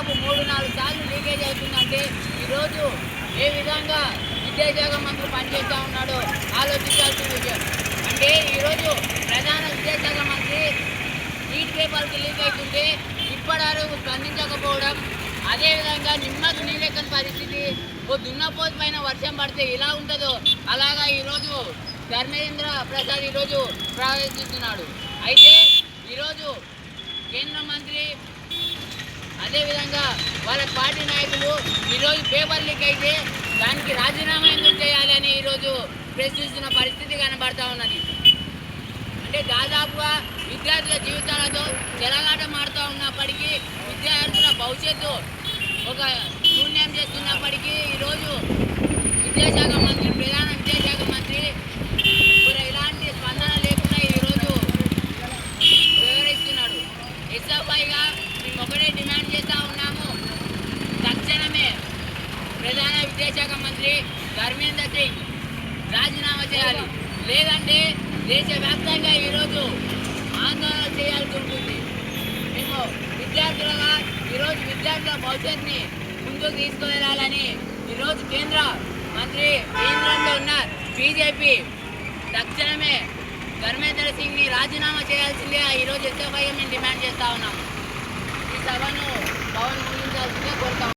దాదాపు 3-4 సార్లు లీకేజ్ అవుతుందంటే ఈరోజు ఏ విధంగా విద్యాశాఖ మంత్రి పనిచేస్తూ ఉన్నాడో ఆలోచించాల్సిన విషయం. అంటే ఈరోజు ప్రధాన విద్యాశాఖ మంత్రి నీట్ పేపర్కి లీక్ అవుతుంటే ఇప్పటివరకు స్పందించకపోవడం, అదేవిధంగా నిమ్మకు నీళ్ళెక్కని పరిస్థితి, ఓ దున్నపోతు పైన వర్షం పడితే ఎలా ఉంటుందో అలాగా ఈరోజు ధర్మేంద్ర ప్రసాద్ ఈరోజు ప్రవేశిస్తున్నాడు. అయితే ఈరోజు కేంద్ర మంత్రి అదేవిధంగా వాళ్ళ పార్టీ నాయకులు ఈరోజు పేపర్ లీక్ అయితే దానికి రాజీనామా ఎందుకు చేయాలని ఈరోజు ప్రశ్నిస్తున్న పరిస్థితి కనబడతా ఉన్నది. అంటే దాదాపుగా విద్యార్థుల జీవితాలతో చెలగాటం ఆడుతూ ఉన్నప్పటికీ, విద్యార్థుల భవిష్యత్తు ఒక శూన్యం చేస్తున్నప్పటికీ ఈరోజు విద్యాశాఖ మంత్రి, ప్రధాన విద్యాశాఖ మంత్రి కూడా ఇలాంటి స్పందన లేకుండా ఈరోజు వివరిస్తున్నాడు. ఎస్ఎఫ్ఐగా మేము ఒకటే డిమాండ్ చేస్తూ ఉన్నాము, తక్షణమే ప్రధాన విద్యాశాఖ మంత్రి ధర్మేంద్ర సింగ్ రాజీనామా చేయాలి. లేదంటే దేశవ్యాప్తంగా ఈరోజు ఆందోళన చేయాల్సి ఉంటుంది. మేము విద్యార్థులుగా ఈరోజు విద్యార్థుల భవిష్యత్తుని ముందుకు తీసుకువెళ్ళాలని ఈరోజు కేంద్ర మంత్రి కేంద్రంలో ఉన్న బీజేపీ తక్షణమే ధర్మేంద్ర సింగ్ని రాజీనామా చేయాల్సిందిగా ఈరోజు ఎస్ఎఫ్ఐ మేము డిమాండ్ చేస్తూ ఉన్నాము. ఈ సభను పవన్ ముగించాల్సిందిగా కోరుతాము.